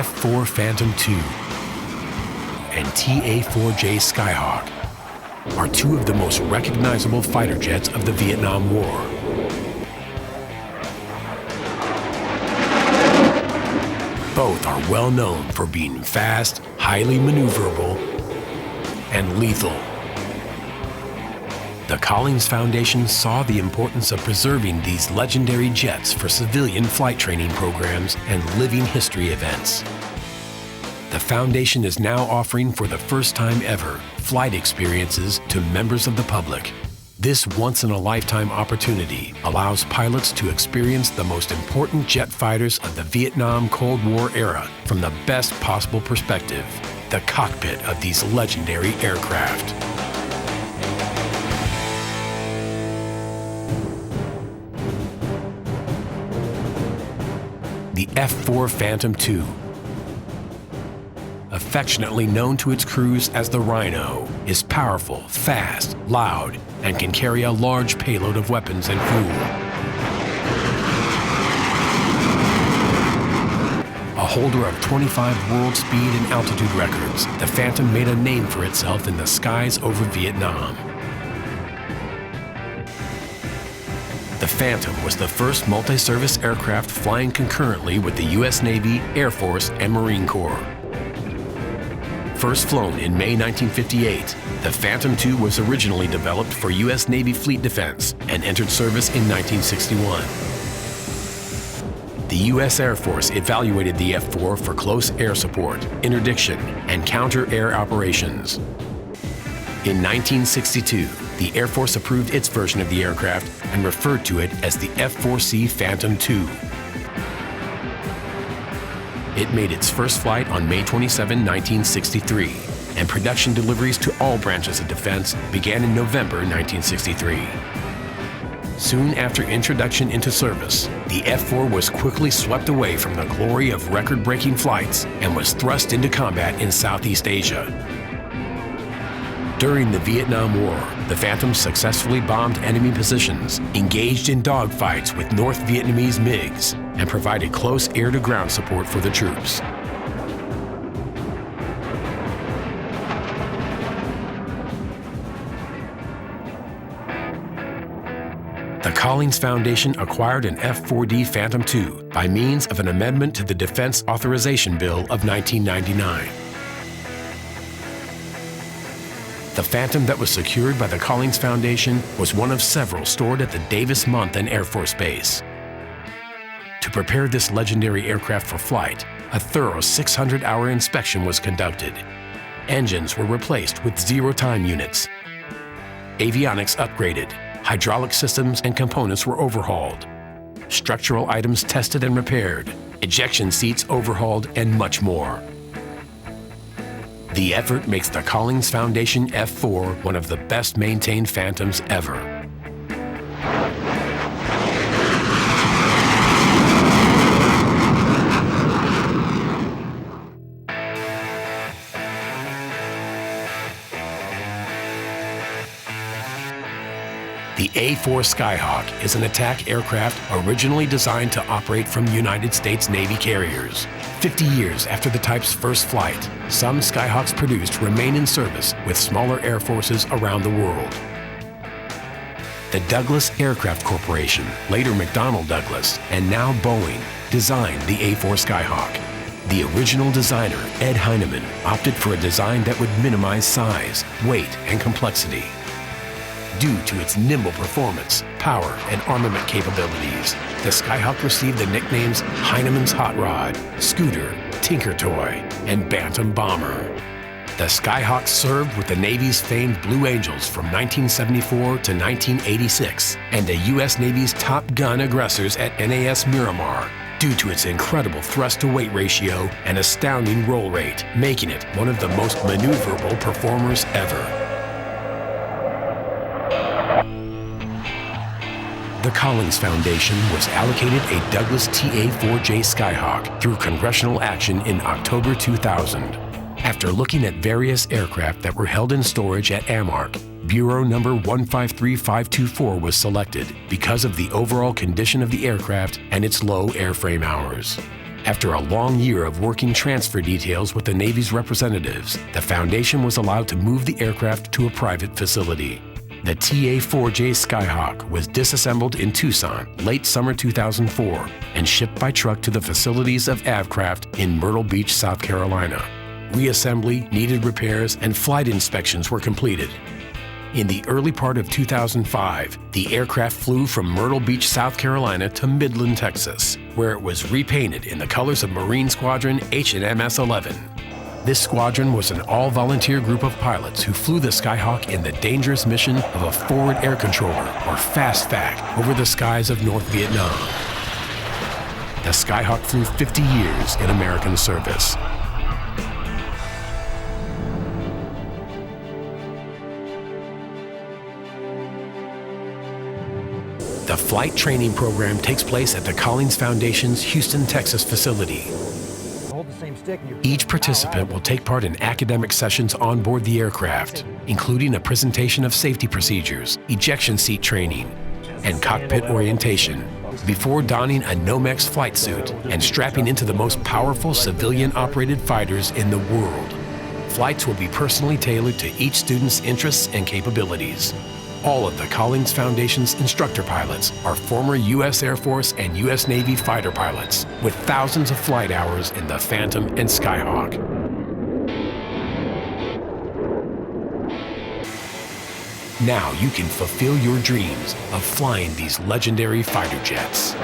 F-4 Phantom II and TA-4J Skyhawk are two of the most recognizable fighter jets of the Vietnam War. Both are well known for being fast, highly maneuverable, and lethal. The Collins Foundation saw the importance of preserving these legendary jets for civilian flight training programs and living history events. The Foundation is now offering for the first time ever flight experiences to members of the public. This once-in-a-lifetime opportunity allows pilots to experience the most important jet fighters of the Vietnam Cold War era from the best possible perspective, the cockpit of these legendary aircraft. The F-4 Phantom II, affectionately known to its crews as the Rhino, is powerful, fast, loud, and can carry a large payload of weapons and fuel. A holder of 25 world speed and altitude records, the Phantom made a name for itself in the skies over Vietnam. The Phantom was the first multi-service aircraft flying concurrently with the U.S. Navy, Air Force, and Marine Corps. First flown in May 1958, the Phantom II was originally developed for U.S. Navy fleet defense and entered service in 1961. The U.S. Air Force evaluated the F-4 for close air support, interdiction, and counter-air operations. In 1962, the Air Force approved its version of the aircraft and referred to it as the F-4C Phantom II. It made its first flight on May 27, 1963, and production deliveries to all branches of defense began in November 1963. Soon after introduction into service, the F-4 was quickly swept away from the glory of record-breaking flights and was thrust into combat in Southeast Asia. During the Vietnam War, the Phantom successfully bombed enemy positions, engaged in dogfights with North Vietnamese MiGs, and provided close air-to-ground support for the troops. The Collins Foundation acquired an F-4D Phantom II by means of an amendment to the Defense Authorization Bill of 1999. The Phantom that was secured by the Collins Foundation was one of several stored at the Davis-Monthan Air Force Base. To prepare this legendary aircraft for flight, a thorough 600-hour inspection was conducted. Engines were replaced with zero-time units. Avionics upgraded, hydraulic systems and components were overhauled. Structural items tested and repaired, ejection seats overhauled, and much more. The effort makes the Collins Foundation F-4 one of the best-maintained Phantoms ever. The A-4 Skyhawk is an attack aircraft originally designed to operate from United States Navy carriers. 50 years after the type's first flight, some Skyhawks produced remain in service with smaller air forces around the world. The Douglas Aircraft Corporation, later McDonnell Douglas, and now Boeing, designed the A-4 Skyhawk. The original designer, Ed Heinemann, opted for a design that would minimize size, weight, and complexity. Due to its nimble performance, power, and armament capabilities, the Skyhawk received the nicknames Heinemann's Hot Rod, Scooter, Tinker Toy, and Bantam Bomber. The Skyhawk served with the Navy's famed Blue Angels from 1974 to 1986 and the U.S. Navy's top gun aggressors at NAS Miramar due to its incredible thrust-to-weight ratio and astounding roll rate, making it one of the most maneuverable performers ever. The Collins Foundation was allocated a Douglas TA-4J Skyhawk through congressional action in October 2000. After looking at various aircraft that were held in storage at AMARC, Bureau number 153524 was selected because of the overall condition of the aircraft and its low airframe hours. After a long year of working transfer details with the Navy's representatives, the Foundation was allowed to move the aircraft to a private facility. The TA-4J Skyhawk was disassembled in Tucson late summer 2004 and shipped by truck to the facilities of Avcraft in Myrtle Beach, South Carolina. Reassembly, needed repairs, and flight inspections were completed. In the early part of 2005, the aircraft flew from Myrtle Beach, South Carolina to Midland, Texas, where it was repainted in the colors of Marine Squadron H&MS 11. This squadron was an all-volunteer group of pilots who flew the Skyhawk in the dangerous mission of a forward air controller, or FAST-FAC, over the skies of North Vietnam. The Skyhawk flew 50 years in American service. The flight training program takes place at the Collins Foundation's Houston, Texas facility. Each participant will take part in academic sessions on board the aircraft, including a presentation of safety procedures, ejection seat training, and cockpit orientation, before donning a Nomex flight suit and strapping into the most powerful civilian-operated fighters in the world. Flights will be personally tailored to each student's interests and capabilities. All of the Collins Foundation's instructor pilots are former U.S. Air Force and U.S. Navy fighter pilots with thousands of flight hours in the Phantom and Skyhawk. Now you can fulfill your dreams of flying these legendary fighter jets.